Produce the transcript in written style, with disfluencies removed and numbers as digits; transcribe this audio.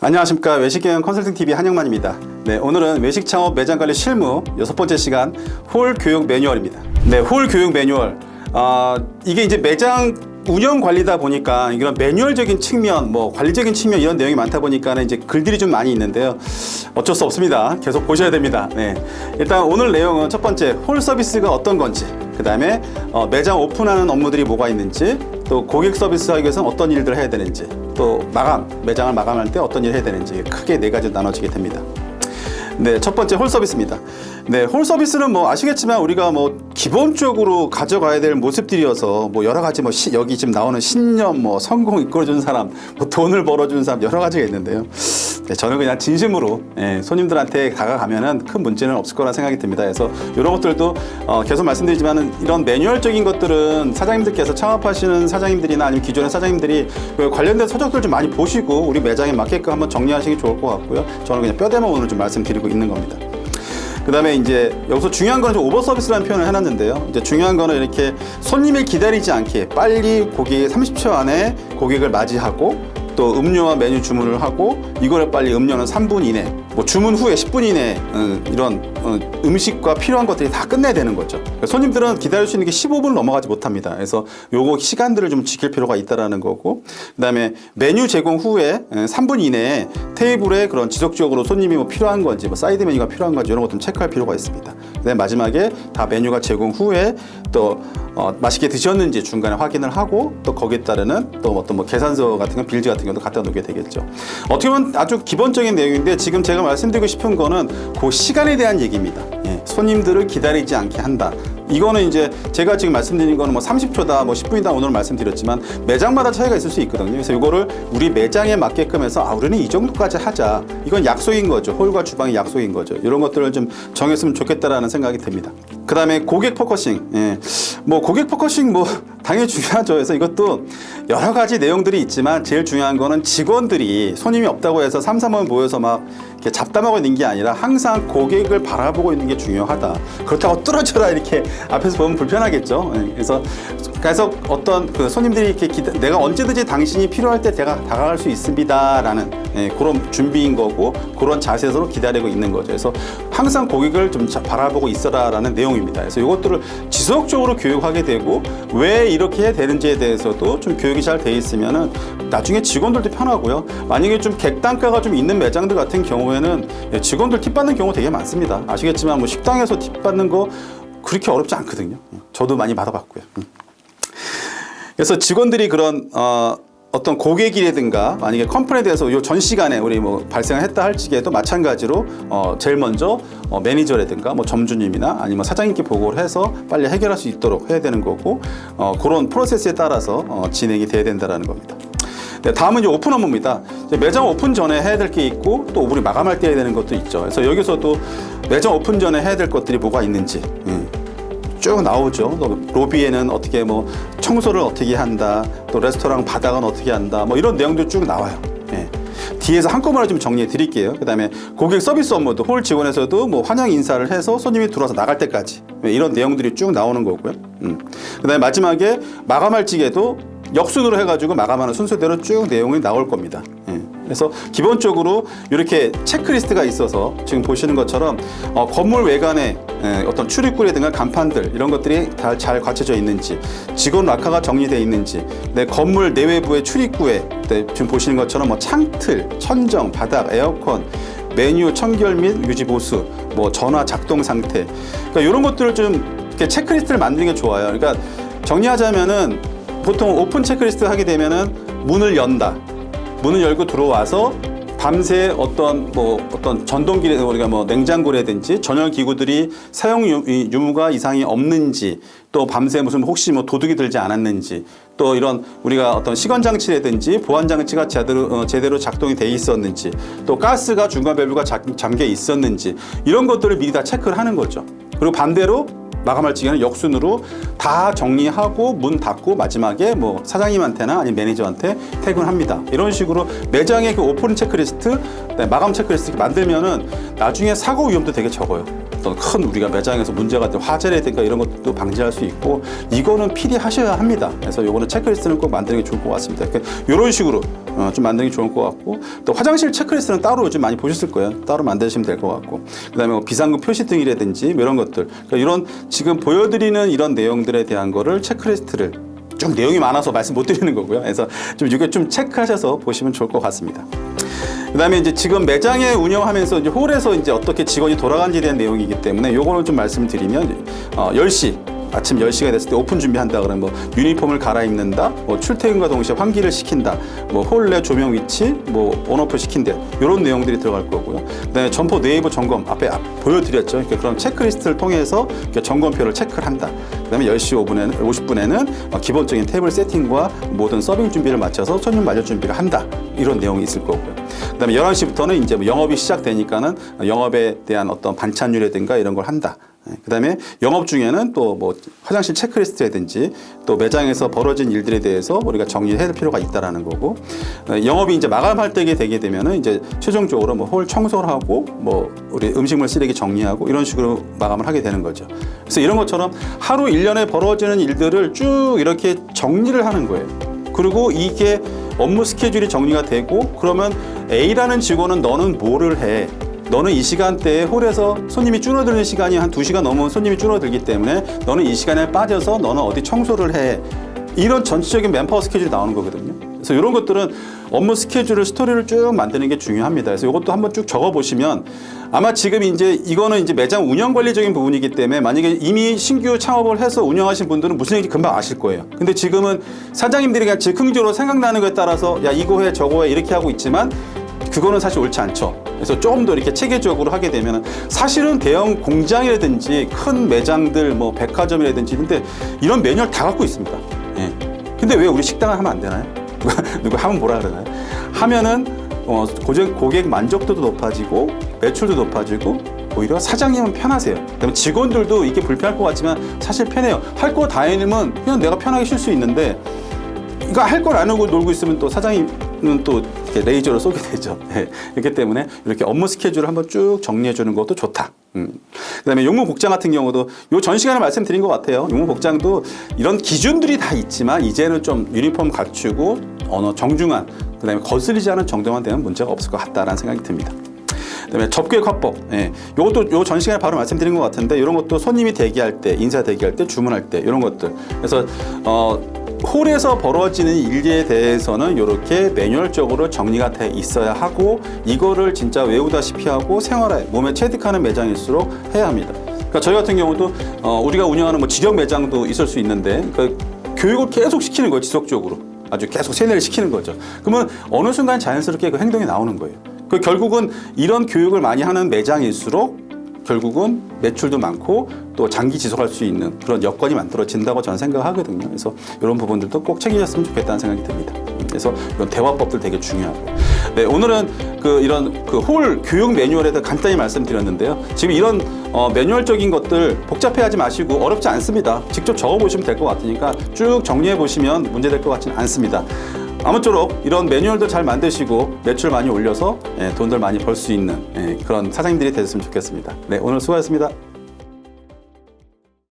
안녕하십니까. 외식경영 컨설팅TV 한영만입니다. 네, 오늘은 외식 창업 매장 관리 실무 6번째 시간 홀 교육 매뉴얼입니다. 네, 홀 교육 매뉴얼. 이게 이제 매장 운영 관리다 보니까 이런 매뉴얼적인 측면, 관리적인 측면 이런 내용이 많다 보니까 이제 글들이 좀 많이 있는데요. 어쩔 수 없습니다. 계속 보셔야 됩니다. 네. 일단 오늘 내용은 첫 번째, 홀 서비스가 어떤 건지, 그 다음에 매장 오픈하는 업무들이 뭐가 있는지, 또 고객 서비스 하기 위해서는 어떤 일들을 해야 되는지, 또 매장을 마감할 때 어떤 일을 해야 되는지 크게 네 가지로 나눠지게 됩니다. 네, 첫 번째 홀 서비스입니다. 네, 홀 서비스는 아시겠지만 우리가 기본적으로 가져가야 될 모습들이어서 여러 가지 여기 지금 나오는 신념, 성공 이끌어준 사람, 돈을 벌어준 사람 여러 가지가 있는데요. 네, 저는 그냥 진심으로 손님들한테 다가가면은 큰 문제는 없을 거라 생각이 듭니다. 그래서 이런 것들도 계속 말씀드리지만은 이런 매뉴얼적인 것들은 사장님들께서 창업하시는 사장님들이나 아니면 기존의 사장님들이 관련된 서적들 좀 많이 보시고 우리 매장에 맞게끔 한번 정리하시는 게 좋을 것 같고요. 저는 그냥 뼈대만 오늘 좀 말씀드리고 있는 겁니다. 그 다음에 이제 여기서 중요한 거는 좀 오버 서비스라는 표현을 해놨는데요. 이제 중요한 거는 이렇게 손님을 기다리지 않게 빨리 고객이 30초 안에 고객을 맞이하고 또 음료와 메뉴 주문을 하고 이거를 빨리 음료는 3분 이내, 주문 후에 10분 이내 이런 음식과 필요한 것들이 다 끝내야 되는 거죠. 손님들은 기다릴 수 있는 게 15분을 넘어가지 못합니다. 그래서 요거 시간들을 좀 지킬 필요가 있다라는 거고, 그 다음에 메뉴 제공 후에 3분 이내에 테이블에 그런 지속적으로 손님이 필요한 건지, 사이드 메뉴가 필요한 건지 이런 것도 체크할 필요가 있습니다. 그다음에 마지막에 다 메뉴가 제공 후에 또 맛있게 드셨는지 중간에 확인을 하고 또 거기에 따르는 또 어떤 계산서 같은 거, 빌지 같은 것도 갖다 놓게 되겠죠. 어떻게 보면 아주 기본적인 내용인데 지금 제가 말씀드리고 싶은 거는 그 시간에 대한 얘기입니다. 손님들을 기다리지 않게 한다. 이거는 이제 제가 지금 말씀드린 거는 30초다, 10분이다 오늘 말씀드렸지만 매장마다 차이가 있을 수 있거든요. 그래서 이거를 우리 매장에 맞게끔 해서 우리는 이 정도까지 하자. 이건 약속인 거죠. 홀과 주방의 약속인 거죠. 이런 것들을 좀 정했으면 좋겠다라는 생각이 듭니다. 그 다음에 고객 포커싱. 고객 포커싱 당연히 중요하죠. 그래서 이것도 여러 가지 내용들이 있지만 제일 중요한 거는 직원들이 손님이 없다고 해서 삼삼오오 모여서 이렇게 잡담하고 있는 게 아니라 항상 고객을 바라보고 있는 게 중요하다. 그렇다고 뚫어져라 이렇게 앞에서 보면 불편하겠죠. 그래서 어떤 손님들이 이렇게 내가 언제든지 당신이 필요할 때 제가 다가갈 수 있습니다라는 그런 준비인 거고 그런 자세로 기다리고 있는 거죠. 그래서 항상 고객을 좀 바라보고 있어라라는 내용입니다. 그래서 이것들을 지속적으로 교육하게 되고 왜 이렇게 해야 되는지에 대해서도 좀 교육이 잘 돼 있으면은 나중에 직원들도 편하고요. 만약에 좀 객단가가 좀 있는 매장들 같은 경우에는 직원들 팁 받는 경우 되게 많습니다. 아시겠지만 식당에서 팁 받는 거 그렇게 어렵지 않거든요. 저도 많이 받아봤고요. 그래서 직원들이 그런 어떤 고객이라든가 만약에 컴플레인에 대해서 요 전 시간에 우리 발생을 했다 할지에도 마찬가지로 제일 먼저 매니저라든가 점주님이나 아니면 사장님께 보고를 해서 빨리 해결할 수 있도록 해야 되는 거고 그런 프로세스에 따라서 진행이 돼야 된다는 겁니다. 네, 다음은 이제 오픈 업무입니다. 매장 오픈 전에 해야 될 게 있고 또 우리 마감할 때 해야 되는 것도 있죠. 그래서 여기서도 매장 오픈 전에 해야 될 것들이 뭐가 있는지 쭉 나오죠. 또 로비에는 어떻게 청소를 어떻게 한다, 또 레스토랑 바닥은 어떻게 한다, 이런 내용도 쭉 나와요. 뒤에서 한꺼번에 좀 정리해 드릴게요. 그 다음에 고객 서비스 업무도 홀 직원에서도 환영 인사를 해서 손님이 들어와서 나갈 때까지 이런 내용들이 쭉 나오는 거고요. 그 다음에 마지막에 마감할 직에도 역순으로 해가지고 마감하는 순서대로 쭉 내용이 나올 겁니다. 그래서 기본적으로 이렇게 체크리스트가 있어서 지금 보시는 것처럼 건물 외관에 어떤 출입구라든가 간판들 이런 것들이 다 잘 갖춰져 있는지, 직원 락카가 정리되어 있는지, 건물 내외부의 출입구에 지금 보시는 것처럼 창틀, 천정, 바닥, 에어컨, 메뉴 청결 및 유지 보수, 전화 작동 상태, 그러니까 이런 것들을 좀 이렇게 체크리스트를 만드는 게 좋아요. 그러니까 정리하자면은 보통 오픈 체크리스트 하게 되면은 문을 연다. 문을 열고 들어와서 밤새 어떤 전동기래 우리가 냉장고라든지 전열 기구들이 사용 유무가 이상이 없는지, 또 밤새 혹시 도둑이 들지 않았는지, 또 이런 우리가 어떤 시건 장치라든지 보안 장치가 제대로 작동이 돼 있었는지, 또 가스가 중간 밸브가 잠겨 있었는지 이런 것들을 미리 다 체크를 하는 거죠. 그리고 반대로 마감할 적에는 역순으로 다 정리하고 문 닫고 마지막에 뭐 사장님한테나 아니면 매니저한테 퇴근합니다. 이런 식으로 매장의 그 오프닝 체크리스트, 마감 체크리스트 만들면은 나중에 사고 위험도 되게 적어요. 어떤 큰 우리가 매장에서 문제가 된 화재라든가 이런 것도 방지할 수 있고 이거는 필히 하셔야 합니다. 그래서 요거는 체크리스트는 꼭 만드는 게 좋을 것 같습니다. 이런 식으로 좀 만드는 게 좋을 것 같고 또 화장실 체크리스트는 따로 요즘 많이 보셨을 거예요. 따로 만드시면 될 것 같고 그다음에 뭐 비상금 표시 등이라든지 뭐 이런 것들 그러니까 이런 지금 보여드리는 이런 내용들에 대한 거를 체크리스트를 좀 내용이 많아서 말씀 못 드리는 거고요. 그래서 좀 이게 좀 체크하셔서 보시면 좋을 것 같습니다. 그다음에 이제 지금 매장에 운영하면서 이제 홀에서 이제 어떻게 직원이 돌아가는지에 대한 내용이기 때문에 요거는 좀 말씀드리면 10시 아침 10시가 됐을 때 오픈 준비한다 그러면 뭐 유니폼을 갈아입는다, 뭐 출퇴근과 동시에 환기를 시킨다, 뭐 홀 내 조명 위치, 뭐 온오프 시킨다 이런 내용들이 들어갈 거고요. 그다음에 점포 내부 점검 앞에 보여드렸죠. 그러니까 그런 체크리스트를 통해서 점검표를 체크를 한다. 그다음에 10시 50분에는 기본적인 테이블 세팅과 모든 서빙 준비를 마쳐서 손님 맞을 준비를 한다. 이런 내용이 있을 거고요. 그다음에 11시부터는 이제 뭐 영업이 시작되니까는 영업에 대한 어떤 반찬율이라든가 이런 걸 한다. 그다음에 영업 중에는 또 뭐 화장실 체크리스트라든지 또 매장에서 벌어진 일들에 대해서 우리가 정리해야 할 필요가 있다라는 거고 영업이 이제 마감할 때게 되게 되면은 이제 최종적으로 뭐 홀 청소를 하고 뭐 우리 음식물 쓰레기 정리하고 이런 식으로 마감을 하게 되는 거죠. 그래서 이런 것처럼 하루 1년에 벌어지는 일들을 쭉 이렇게 정리를 하는 거예요. 그리고 이게 업무 스케줄이 정리가 되고 그러면 A라는 직원은 너는 뭐를 해? 너는 이 시간대에 홀에서 손님이 줄어드는 시간이 한 2시간 넘으면 손님이 줄어들기 때문에 너는 이 시간에 빠져서 너는 어디 청소를 해. 이런 전체적인 맨파워 스케줄이 나오는 거거든요. 그래서 이런 것들은 업무 스케줄을 스토리를 쭉 만드는 게 중요합니다. 그래서 이것도 한번 쭉 적어보시면 아마 지금 이제 이거는 이제 매장 운영 관리적인 부분이기 때문에 만약에 이미 신규 창업을 해서 운영하신 분들은 무슨 얘기인지 금방 아실 거예요. 근데 지금은 사장님들이 그냥 즉흥적으로 생각나는 거에 따라서 야 이거 해 저거 해 이렇게 하고 있지만 그거는 사실 옳지 않죠. 그래서 조금 더 이렇게 체계적으로 하게 되면 사실은 대형 공장이라든지 큰 매장들 뭐 백화점이라든지 근데 이런 매뉴얼 다 갖고 있습니다. 예. 근데 왜 우리 식당을 하면 안 되나요? 누가 하면 뭐라 그러나요? 하면은 고객 만족도도 높아지고 매출도 높아지고 오히려 사장님은 편하세요. 그다음에 직원들도 이게 불편할 것 같지만 사실 편해요. 할 거 다 해놓으면 그냥 내가 편하게 쉴 수 있는데 이거 할 걸 안 하고 놀고 있으면 또 사장님은 또 이렇게 레이저로 쏘게 되죠. 네. 그렇기 때문에 이렇게 업무 스케줄을 한번 쭉 정리해 주는 것도 좋다. 그다음에 용무복장 같은 경우도 요 전 시간에 말씀드린 것 같아요. 용무복장도 이런 기준들이 다 있지만 이제는 좀 유니폼 갖추고 정중한 그다음에 거슬리지 않은 정도만 되면 문제가 없을 것 같다라는 생각이 듭니다. 그다음에 접객 화법, 이것도 요 전 시간에 바로 말씀드린 것 같은데 이런 것도 손님이 대기할 때, 인사 대기할 때, 주문할 때 이런 것들. 그래서 홀에서 벌어지는 일에 대해서는 이렇게 매뉴얼적으로 정리가 돼 있어야 하고 이거를 진짜 외우다시피 하고 생활에 몸에 체득하는 매장일수록 해야 합니다. 그러니까 저희 같은 경우도 우리가 운영하는 뭐 직영 매장도 있을 수 있는데 그러니까 교육을 계속 시키는 거예요. 지속적으로 아주 계속 세뇌를 시키는 거죠. 그러면 어느 순간 자연스럽게 그 행동이 나오는 거예요. 그 결국은 이런 교육을 많이 하는 매장일수록 결국은 매출도 많고 또 장기 지속할 수 있는 그런 여건이 만들어진다고 저는 생각하거든요. 그래서 이런 부분들도 꼭 챙기셨으면 좋겠다는 생각이 듭니다. 그래서 이런 대화법들 되게 중요하고. 네, 오늘은 이런 홀 교육 매뉴얼에 대해 간단히 말씀드렸는데요. 지금 이런 매뉴얼적인 것들 복잡해하지 마시고 어렵지 않습니다. 직접 적어보시면 될 것 같으니까 쭉 정리해 보시면 문제될 것 같지는 않습니다. 아무쪼록 이런 매뉴얼도 잘 만드시고 매출 많이 올려서 돈들 많이 벌 수 있는 그런 사장님들이 되셨으면 좋겠습니다. 네, 오늘 수고하셨습니다.